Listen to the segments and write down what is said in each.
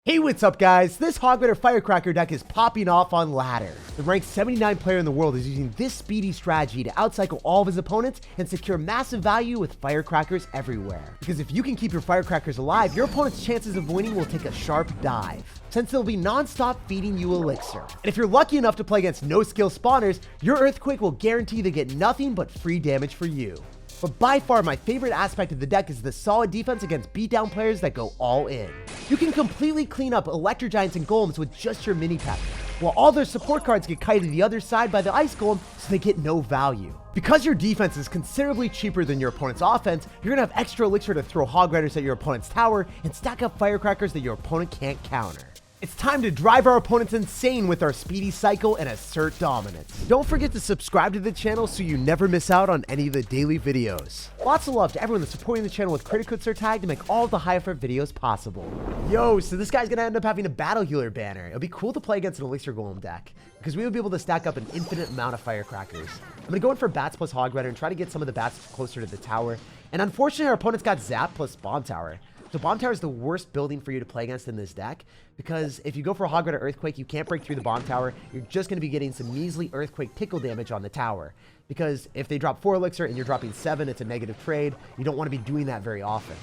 Hey, what's up guys? This Hog Rider Firecracker deck is popping off on ladder. The ranked 79 player in the world is using this speedy strategy to outcycle all of his opponents and secure massive value with firecrackers everywhere. Because if you can keep your firecrackers alive, your opponent's chances of winning will take a sharp dive, since they'll be non-stop feeding you elixir. And if you're lucky enough to play against no-skill spawners, your Earthquake will guarantee they get nothing but free damage for you. But by far my favorite aspect of the deck is the solid defense against beatdown players that go all in. You can completely clean up Electro Giants and Golems with just your mini pack, while all their support cards get kited to the other side by the Ice Golem, so they get no value. Because your defense is considerably cheaper than your opponent's offense, you're gonna have extra elixir to throw Hog Riders at your opponent's tower and stack up firecrackers that your opponent can't counter. It's time to drive our opponents insane with our speedy cycle and assert dominance. Don't forget to subscribe to the channel so you never miss out on any of the daily videos. Lots of love to everyone that's supporting the channel with credit code SirTag to make all of the high effort videos possible. Yo, so this guy's gonna end up having a battle healer banner. It'll be cool to play against an elixir golem deck, because we would be able to stack up an infinite amount of firecrackers. I'm gonna go in for bats plus hog rider and try to get some of the bats closer to the tower. And unfortunately our opponent's got zap plus bomb tower. So Bomb Tower is the worst building for you to play against in this deck, because if you go for a Hog Rider Earthquake, you can't break through the Bomb Tower. You're just going to be getting some measly Earthquake tickle damage on the tower, because if they drop 4 elixir and you're dropping 7, it's a negative trade. You don't want to be doing that very often.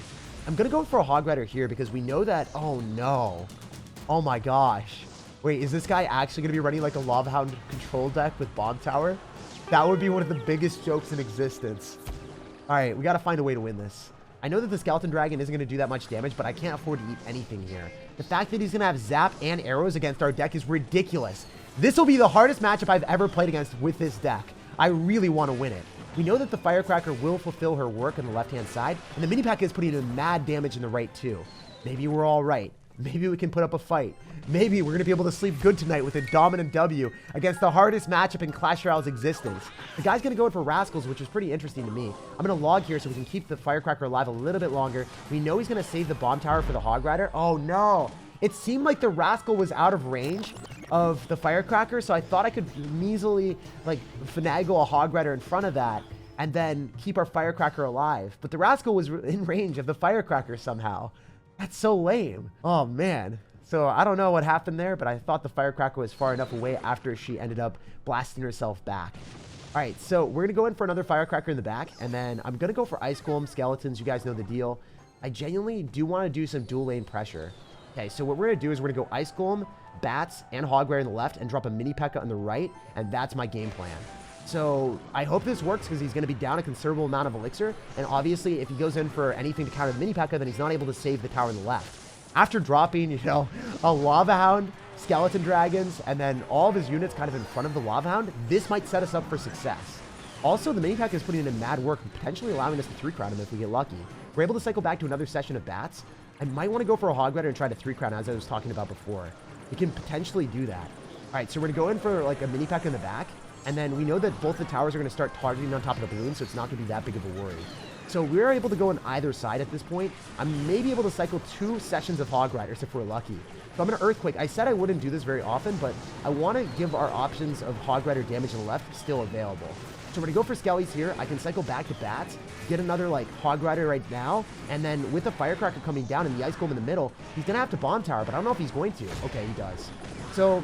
I'm going to go for a Hog Rider here because we know that, oh no, oh my gosh. Wait, is this guy actually going to be running like a Lava Hound control deck with Bomb Tower? That would be one of the biggest jokes in existence. All right, we got to find a way to win this. I know that the Skeleton Dragon isn't going to do that much damage, but I can't afford to eat anything here. The fact that he's going to have Zap and Arrows against our deck is ridiculous. This will be the hardest matchup I've ever played against with this deck. I really want to win it. We know that the Firecracker will fulfill her work on the left-hand side, and the mini pack is putting in mad damage in the right too. Maybe we're all right. Maybe we can put up a fight. Maybe we're going to be able to sleep good tonight with a dominant W against the hardest matchup in Clash Royale's existence. The guy's going to go in for Rascals, which is pretty interesting to me. I'm going to log here so we can keep the Firecracker alive a little bit longer. We know he's going to save the Bomb Tower for the Hog Rider. Oh no! It seemed like the Rascal was out of range of the Firecracker, so I thought I could measly like finagle a Hog Rider in front of that and then keep our Firecracker alive. But the Rascal was in range of the Firecracker somehow. That's so lame. Oh man. So I don't know what happened there, but I thought the Firecracker was far enough away after she ended up blasting herself back. All right, so we're gonna go in for another Firecracker in the back, and then I'm gonna go for Ice Golem, Skeletons. You guys know the deal. I genuinely do want to do some dual lane pressure. Okay, so what we're gonna do is we're gonna go Ice Golem, Bats, and Hog Rider on the left, and drop a mini P.E.K.K.A on the right, and that's my game plan. So I hope this works because he's going to be down a considerable amount of elixir. And obviously, if he goes in for anything to counter the mini P.E.K.K.A, then he's not able to save the tower on the left. After dropping, you know, a Lava Hound, Skeleton Dragons, and then all of his units kind of in front of the Lava Hound, this might set us up for success. Also, the mini P.E.K.K.A is putting in mad work, potentially allowing us to 3-crown him if we get lucky. If we're able to cycle back to another session of bats, I might want to go for a Hog Rider and try to 3-crown as I was talking about before. We can potentially do that. All right, so we're going to go in for like a mini P.E.K.K.A in the back. And then we know that both the towers are going to start targeting on top of the balloon, so it's not going to be that big of a worry. So we're able to go on either side at this point. I'm maybe able to cycle 2 sessions of Hog Riders if we're lucky. So I'm going to Earthquake. I said I wouldn't do this very often, but I want to give our options of Hog Rider damage on the left still available. So we're going to go for Skellies here. I can cycle back to Bats, get another like Hog Rider right now, and then with the Firecracker coming down and the Ice Golem in the middle, he's going to have to Bomb Tower, but I don't know if he's going to. Okay, he does. So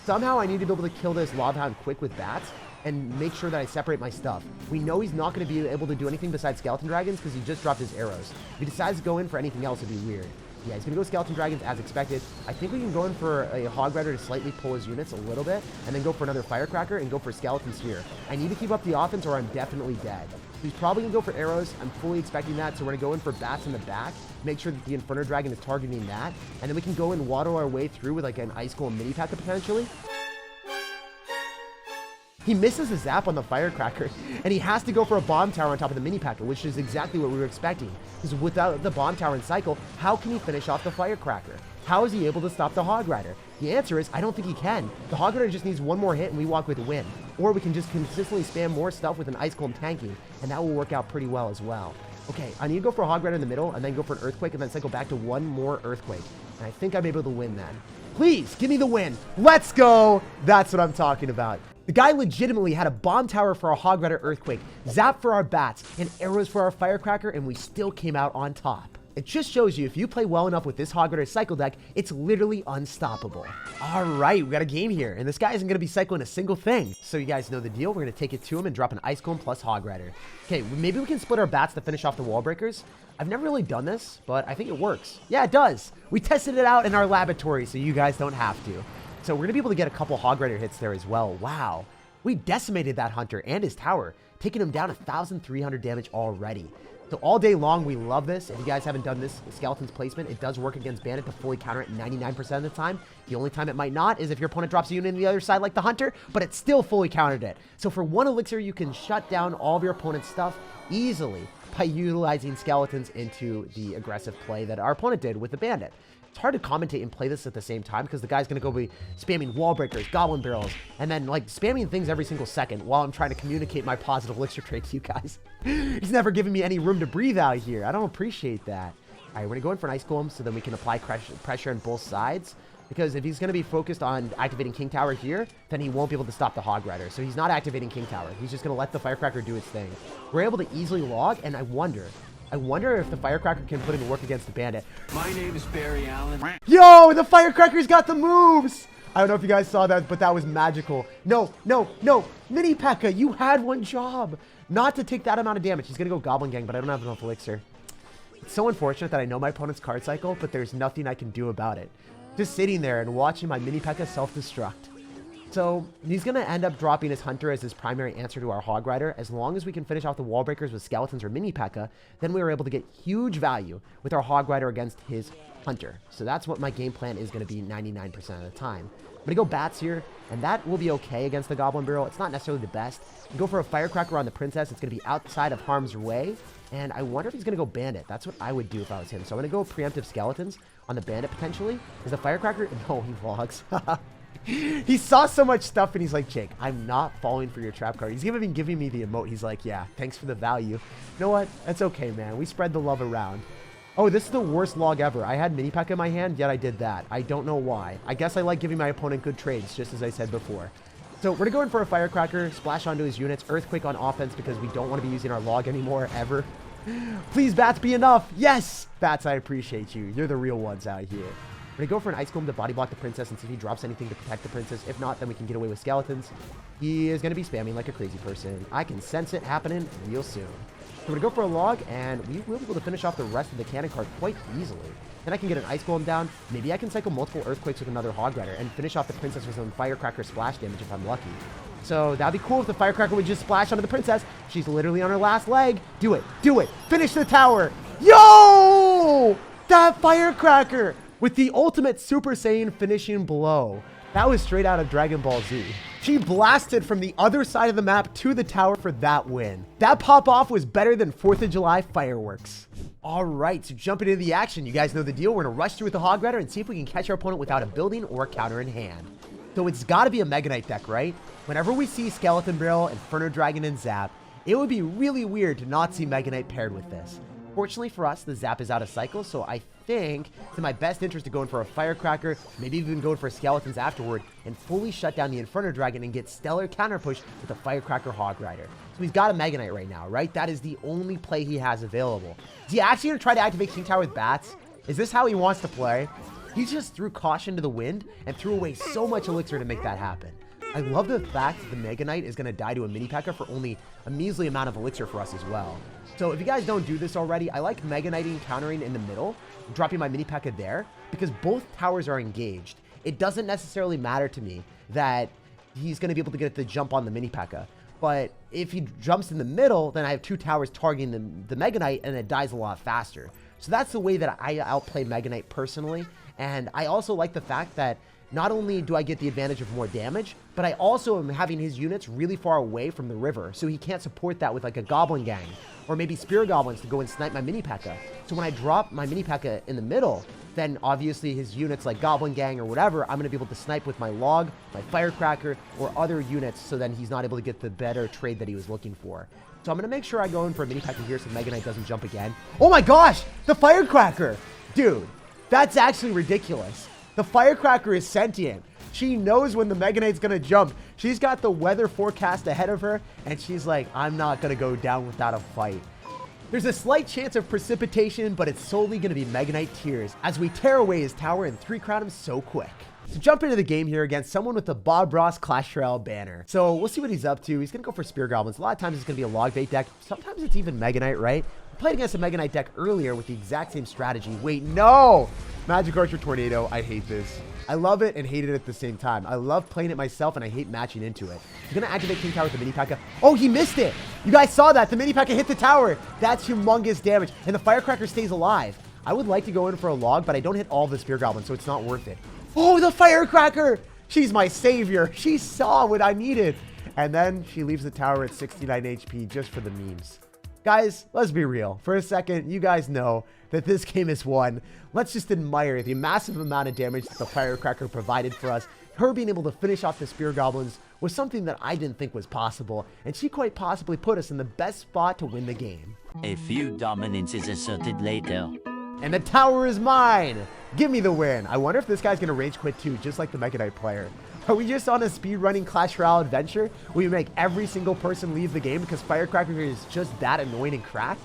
somehow I need to be able to kill this Lava Hound quick with Bats and make sure that I separate my stuff. We know he's not going to be able to do anything besides Skeleton Dragons because he just dropped his arrows. If he decides to go in for anything else, it'd be weird. Yeah, he's going to go Skeleton Dragons as expected. I think we can go in for a Hog Rider to slightly pull his units a little bit and then go for another Firecracker and go for Skeletons here. I need to keep up the offense or I'm definitely dead. He's probably going to go for arrows. I'm fully expecting that, so we're going to go in for Bats in the back, make sure that the Inferno Dragon is targeting that, and then we can go and waddle our way through with like an Ice Golem mini P.E.K.K.A potentially. He misses a zap on the Firecracker, and he has to go for a Bomb Tower on top of the mini P.E.K.K.A, which is exactly what we were expecting. Because without the Bomb Tower in cycle, how can he finish off the Firecracker? How is he able to stop the Hog Rider? The answer is, I don't think he can. The Hog Rider just needs one more hit and we walk with a win. Or we can just consistently spam more stuff with an Ice Golem tanking, and that will work out pretty well as well. Okay, I need to go for a Hog Rider in the middle, and then go for an Earthquake, and then cycle back to one more Earthquake. And I think I'm able to win then. Please, give me the win. Let's go. That's what I'm talking about. The guy legitimately had a Bomb Tower for our Hog Rider Earthquake, Zap for our Bats, and Arrows for our Firecracker, and we still came out on top. It just shows you if you play well enough with this Hog Rider cycle deck, it's literally unstoppable. All right, we got a game here, and this guy isn't going to be cycling a single thing. So you guys know the deal. We're going to take it to him and drop an Ice Golem plus Hog Rider. Okay, maybe we can split our bats to finish off the wall breakers. I've never really done this, but I think it works. Yeah, it does. We tested it out in our laboratory, so you guys don't have to. So we're going to be able to get a couple Hog Rider hits there as well. Wow. We decimated that hunter and his tower, taking him down 1,300 damage already. So all day long, we love this. If you guys haven't done this skeleton's placement, it does work against bandit to fully counter it 99% of the time. The only time it might not is if your opponent drops a unit on the other side like the hunter, but it still fully countered it. So for one elixir, you can shut down all of your opponent's stuff easily by utilizing skeletons into the aggressive play that our opponent did with the bandit. It's hard to commentate and play this at the same time because the guy's going to go be spamming wall breakers, goblin barrels, and then like spamming things every single second while I'm trying to communicate my positive elixir trade to you guys. He's never giving me any room to breathe out here. I don't appreciate that. All right, we're going to go in for an Ice Golem so then we can apply pressure on both sides. Because if he's going to be focused on activating King Tower here, then he won't be able to stop the Hog Rider. So he's not activating King Tower. He's just going to let the Firecracker do its thing. We're able to easily log, and I wonder if the Firecracker can put in the work against the bandit. My name is Barry Allen. Yo, the Firecracker's got the moves! I don't know if you guys saw that, but that was magical. No, no, no. Mini P.E.K.K.A, you had one job. Not to take that amount of damage. He's going to go Goblin Gang, but I don't have enough elixir. It's so unfortunate that I know my opponent's card cycle, but there's nothing I can do about it. Just sitting there and watching my Mini P.E.K.K.A self-destruct. So he's going to end up dropping his Hunter as his primary answer to our Hog Rider. As long as we can finish off the wall breakers with skeletons or Mini P.E.K.K.A, then we were able to get huge value with our Hog Rider against his Hunter. So that's what my game plan is going to be 99% of the time. I'm going to go bats here, and that will be okay against the Goblin Barrel. It's not necessarily the best. Go for a Firecracker on the Princess. It's going to be outside of harm's way. And I wonder if he's going to go Bandit. That's what I would do if I was him. So I'm going to go preemptive Skeletons on the Bandit potentially. Is the Firecracker? No, he logs. He saw so much stuff and he's like, Jake, I'm not falling for your trap card. He's even giving me the emote. He's like, yeah, thanks for the value. You know what? That's okay, man. We spread the love around. Oh, this is the worst log ever. I had Mini P.E.K.K.A in my hand, yet I did that. I don't know why. I guess I like giving my opponent good trades, just as I said before. So we're going to go in for a Firecracker, splash onto his units, Earthquake on offense because we don't want to be using our log anymore, ever. Please, bats, be enough. Yes! Bats, I appreciate you. You're the real ones out here. We're going to go for an Ice Golem to body block the Princess and see if he drops anything to protect the Princess. If not, then we can get away with Skeletons. He is going to be spamming like a crazy person. I can sense it happening real soon. So we're going to go for a log, and we will be able to finish off the rest of the cannon card quite easily. Then I can get an Ice Golem down. Maybe I can cycle multiple Earthquakes with another Hog Rider and finish off the Princess with some Firecracker splash damage if I'm lucky. So that'd be cool if the Firecracker would just splash onto the Princess. She's literally on her last leg. Do it. Do it. Finish the tower. Yo! That Firecracker with the ultimate Super Saiyan finishing blow. That was straight out of Dragon Ball Z. She blasted from the other side of the map to the tower for that win. That pop-off was better than 4th of July fireworks. All right, so jumping into the action. You guys know the deal. We're going to rush through with the Hog Rider and see if we can catch our opponent without a building or a counter in hand. So it's got to be a Mega Knight deck, right? Whenever we see Skeleton Barrel, Inferno Dragon, and Zap, it would be really weird to not see Mega Knight paired with this. Fortunately for us, the Zap is out of cycle, so I think it's in my best interest to go in for a Firecracker, maybe even go in for Skeletons afterward, and fully shut down the Inferno Dragon and get stellar counter push with a Firecracker Hog Rider. So he's got a Mega Knight right now, right? That is the only play he has available. Is he actually going to try to activate King Tower with bats? Is this how he wants to play? He just threw caution to the wind and threw away so much elixir to make that happen. I love the fact that the Mega Knight is going to die to a Mini P.E.K.K.A for only a measly amount of elixir for us as well. So if you guys don't do this already, I like Mega Knighting countering in the middle, dropping my Mini P.E.K.K.A there, because both towers are engaged. It doesn't necessarily matter to me that he's going to be able to get the jump on the Mini P.E.K.K.A. But if he jumps in the middle, then I have two towers targeting the Mega Knight, and it dies a lot faster. So that's the way that I outplay Mega Knight personally. And I also like the fact that not only do I get the advantage of more damage, but I also am having his units really far away from the river, so he can't support that with like a Goblin Gang, or maybe Spear Goblins to go and snipe my Mini P.E.K.K.A. So when I drop my Mini P.E.K.K.A in the middle, then obviously his units like Goblin Gang or whatever, I'm going to be able to snipe with my Log, my Firecracker, or other units, so then he's not able to get the better trade that he was looking for. So I'm going to make sure I go in for a Mini P.E.K.K.A here so Mega Knight doesn't jump again. Oh my gosh! The Firecracker! Dude, that's actually ridiculous. The Firecracker is sentient. She knows when the Mega Knight's going to jump. She's got the weather forecast ahead of her, and she's like, I'm not going to go down without a fight. There's a slight chance of precipitation, but it's solely going to be Mega Knight tears as we tear away his tower and 3-crown him so quick. So jump into the game here against someone with the Bob Ross Clash Royale banner. So we'll see what he's up to. He's going to go for Spear Goblins. A lot of times it's going to be a log bait deck. Sometimes it's even Mega Knight, right? We played against a Mega Knight deck earlier with the exact same strategy. Wait, no! Magic Archer Tornado. I hate this. I love it and hate it at the same time. I love playing it myself and I hate matching into it. He's going to activate King Tower with the Mini P.E.K.K.A. Oh, he missed it! You guys saw that. The Mini P.E.K.K.A. hit the tower. That's humongous damage. And the Firecracker stays alive. I would like to go in for a log, but I don't hit all the Spear Goblins, so it's not worth it. Oh, the Firecracker! She's my savior. She saw what I needed. And then she leaves the tower at 69 HP just for the memes. Guys, let's be real. For a second, you guys know that this game is won. Let's just admire the massive amount of damage that the Firecracker provided for us. Her being able to finish off the Spear Goblins was something that I didn't think was possible, and she quite possibly put us in the best spot to win the game. A few dominance is asserted later. And the tower is mine! Give me the win! I wonder if this guy's gonna rage quit too, just like the Mega Knight player. Are we just on a speedrunning Clash Royale adventure where we make every single person leave the game because Firecracker is just that annoying and cracked?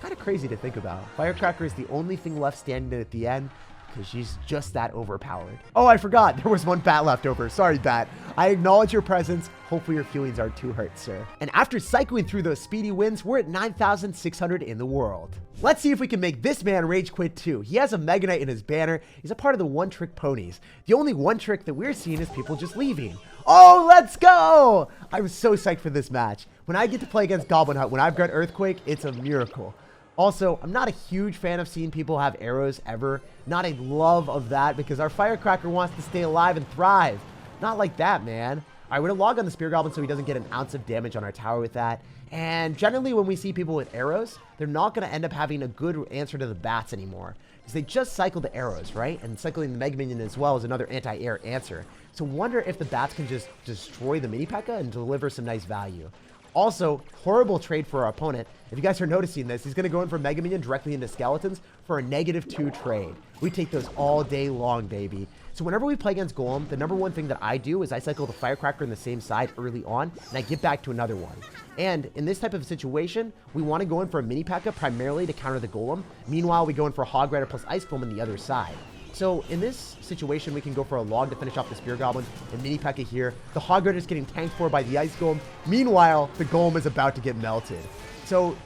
Kind of crazy to think about. Firecracker is the only thing left standing at the end because she's just that overpowered. Oh, I forgot. There was one bat left over. Sorry, bat. I acknowledge your presence. Hopefully your feelings aren't too hurt, sir. And after cycling through those speedy wins, we're at 9,600 in the world. Let's see if we can make this man rage quit too. He has a Mega Knight in his banner. He's a part of the one-trick ponies. The only one trick that we're seeing is people just leaving. Oh, let's go! I'm so psyched for this match. When I get to play against Goblin Hut, when I've got Earthquake, it's a miracle. Also, I'm not a huge fan of seeing people have arrows ever. Not a love of that because our Firecracker wants to stay alive and thrive. Not like that, man. All right, we're going to log on the Spear Goblin so he doesn't get an ounce of damage on our tower with that. And generally when we see people with arrows, they're not going to end up having a good answer to the bats anymore. Because they just cycle the arrows, right? And cycling the Mega Minion as well is another anti-air answer. So wonder if the bats can just destroy the Mini P.E.K.K.A. and deliver some nice value. Also, horrible trade for our opponent. If you guys are noticing this, he's going to go in for Mega Minion directly into Skeletons for a -2 trade. We take those all day long, baby. So whenever we play against Golem, the number one thing that I do is I cycle the Firecracker in the same side early on, and I get back to another one. And in this type of situation, we want to go in for a Mini P.E.K.K.A. primarily to counter the Golem. Meanwhile, we go in for a Hog Rider plus Ice Golem on the other side. So in this situation, we can go for a log to finish off the Spear Goblin and Mini P.E.K.K.A. here. The Hog Rider is getting tanked for by the Ice Golem. Meanwhile, the Golem is about to get melted. So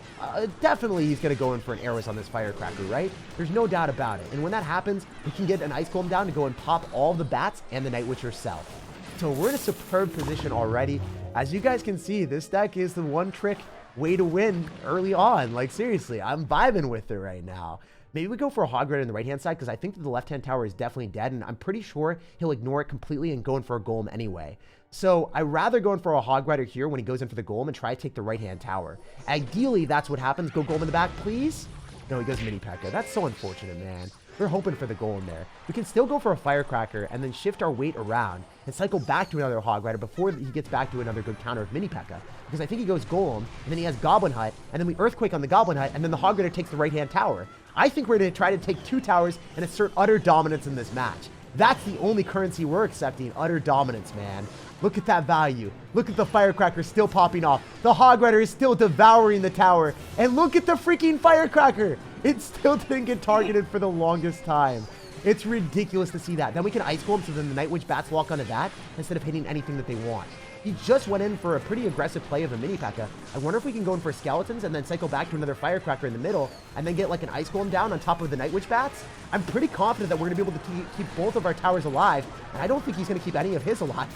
definitely he's going to go in for an arrows on this Firecracker, right? There's no doubt about it. And when that happens, we can get an Ice Golem down to go and pop all the bats and the Night Witch herself. So we're in a superb position already. As you guys can see, this deck is the one trick way to win early on. Like seriously, I'm vibing with it right now. Maybe we go for a Hog Rider on the right-hand side because I think that the left-hand tower is definitely dead, and I'm pretty sure he'll ignore it completely and go in for a Golem anyway. So I'd rather go in for a Hog Rider here when he goes in for the Golem and try to take the right-hand tower. Ideally, that's what happens. Go Golem in the back, please. No, he goes Mini P.E.K.K.A. That's so unfortunate, man. We're hoping for the Golem there. We can still go for a Firecracker and then shift our weight around and cycle back to another Hog Rider before he gets back to another good counter of Mini P.E.K.K.A. Because I think he goes Golem, and then he has Goblin Hut, and then we Earthquake on the Goblin Hut, and then the Hog Rider takes the right-hand tower. I think we're going to try to take 2 towers and assert utter dominance in this match. That's the only currency we're accepting, utter dominance, man. Look at that value. Look at the Firecracker still popping off. The Hog Rider is still devouring the tower. And look at the freaking Firecracker. It still didn't get targeted for the longest time. It's ridiculous to see that. Then we can Ice Golem so then the Night Witch bats lock onto that instead of hitting anything that they want. He just went in for a pretty aggressive play of a Mini P.E.K.K.A. I wonder if we can go in for Skeletons and then cycle back to another Firecracker in the middle and then get like an Ice Golem down on top of the Night Witch bats. I'm pretty confident that we're going to be able to keep both of our towers alive, and I don't think he's going to keep any of his alive.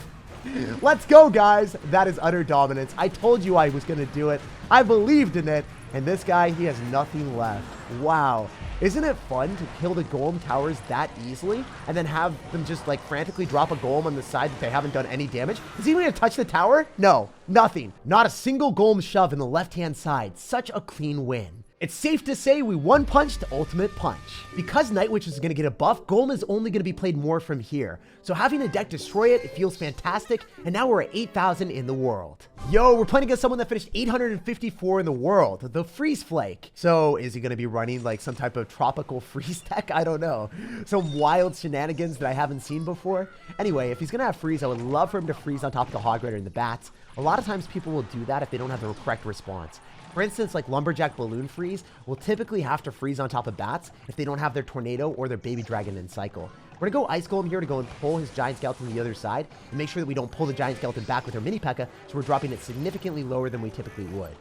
Let's go, guys. That is utter dominance. I told you I was going to do it. I believed in it. And this guy, he has nothing left. Wow. Isn't it fun to kill the Golem towers that easily and then have them just like frantically drop a Golem on the side that they haven't done any damage? Is he even going to touch the tower? No, nothing. Not a single Golem shove in the left-hand side. Such a clean win. It's safe to say we one-punched Ultimate Punch. Because Night Witch is going to get a buff, Golem is only going to be played more from here. So having a deck destroy it, it feels fantastic, and now we're at 8,000 in the world. Yo, we're playing against someone that finished 854 in the world, the Freeze Flake. So is he going to be running like some type of tropical freeze deck? I don't know. Some wild shenanigans that I haven't seen before. Anyway, if he's going to have freeze, I would love for him to freeze on top of the Hog Rider and the bats. A lot of times people will do that if they don't have the correct response. For instance, like Lumberjack Balloon Freeze will typically have to freeze on top of bats if they don't have their Tornado or their Baby Dragon in cycle. We're going to go Ice Golem here to go and pull his Giant Skeleton to the other side and make sure that we don't pull the Giant Skeleton back with our Mini P.E.K.K.A, so we're dropping it significantly lower than we typically would.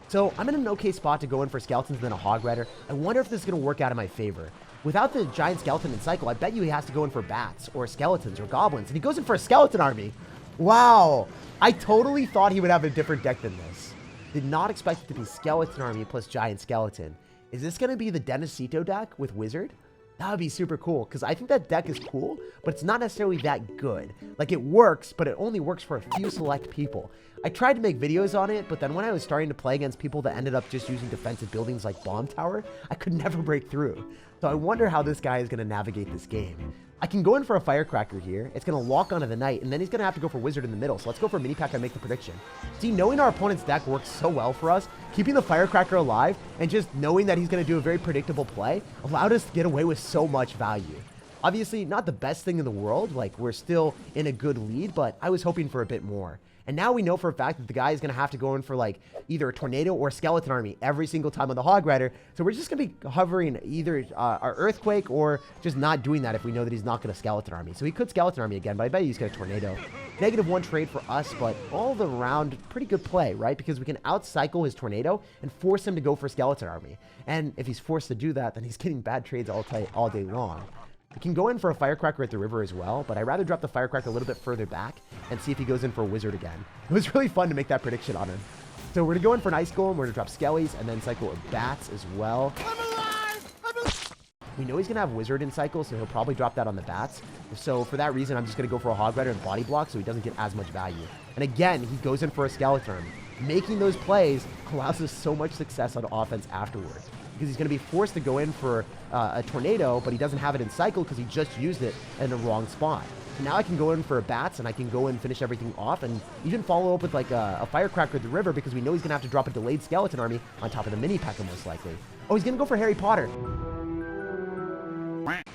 So I'm in an okay spot to go in for Skeletons and then a Hog Rider. I wonder if this is going to work out in my favor. Without the Giant Skeleton in cycle, I bet you he has to go in for Bats or Skeletons or Goblins, and he goes in for a Skeleton army. Wow, I totally thought he would have a different deck than this. Did not expect it to be Skeleton army plus Giant Skeleton. Is this going to be the Denecito deck with Wizard? That would be super cool, because I think that deck is cool, but it's not necessarily that good. Like, it works, but it only works for a few select people. I tried to make videos on it, but then when I was starting to play against people that ended up just using defensive buildings like Bomb Tower, I could never break through. So I wonder how this guy is going to navigate this game. I can go in for a Firecracker here. It's going to lock onto the Knight, and then he's going to have to go for Wizard in the middle. So let's go for Mini P.E.K.K.A and make the prediction. See, knowing our opponent's deck works so well for us, keeping the Firecracker alive, and just knowing that he's going to do a very predictable play allowed us to get away with so much value. Obviously, not the best thing in the world. Like, we're still in a good lead, but I was hoping for a bit more. And now we know for a fact that the guy is going to have to go in for like either a Tornado or a Skeleton army every single time on the Hog Rider. So we're just going to be hovering either our Earthquake or just not doing that if we know that he's not going to Skeleton army. So he could Skeleton army again, but I bet he's going to Tornado. -1 trade for us, but all around pretty good play, right? Because we can outcycle his Tornado and force him to go for Skeleton army. And if he's forced to do that, then he's getting bad trades all day long. We can go in for a Firecracker at the river as well, but I'd rather drop the Firecracker a little bit further back and see if he goes in for a Wizard again. It was really fun to make that prediction on him. So we're going to go in for an Ice Golem, we're going to drop Skellies, and then cycle with Bats as well. We know he's going to have Wizard in cycle, so he'll probably drop that on the Bats. So for that reason, I'm just going to go for a Hog Rider and Body Block so he doesn't get as much value. And again, he goes in for a Skeleton army. Making those plays allows us so much success on offense afterwards. Because he's going to be forced to go in for a Tornado, but he doesn't have it in cycle because he just used it in the wrong spot. So now I can go in for a Bats, and I can go in and finish everything off, and even follow up with like a Firecracker at the river because we know he's going to have to drop a delayed Skeleton army on top of the Mini P.E.K.K.A most likely. Oh, he's going to go for Harry Potter.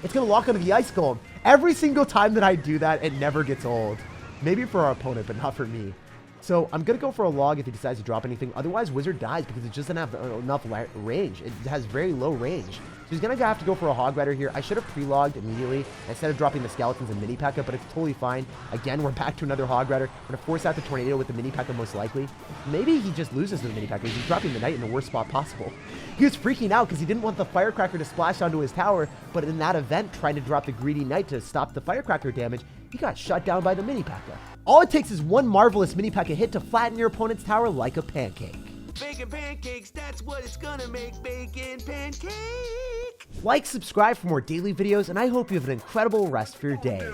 It's going to lock onto the Ice Golem. Every single time that I do that, it never gets old. Maybe for our opponent, but not for me. So I'm going to go for a log if he decides to drop anything. Otherwise, Wizard dies because it just doesn't have enough range. It has very low range. So he's going to have to go for a Hog Rider here. I should have pre-logged immediately instead of dropping the Skeletons and Mini P.E.K.K.A, but it's totally fine. Again, we're back to another Hog Rider. We're going to force out the Tornado with the Mini P.E.K.K.A most likely. Maybe he just loses to the Mini P.E.K.K.A. He's dropping the Knight in the worst spot possible. He was freaking out because he didn't want the Firecracker to splash onto his tower, but in that event, trying to drop the greedy Knight to stop the Firecracker damage, he got shut down by the Mini P.E.K.K.A. All it takes is one marvelous Mini P.E.K.K.A hit to flatten your opponent's tower like a pancake. Bacon pancakes, that's what it's gonna make. Bacon pancake. Like, subscribe for more daily videos, and I hope you have an incredible rest of your day.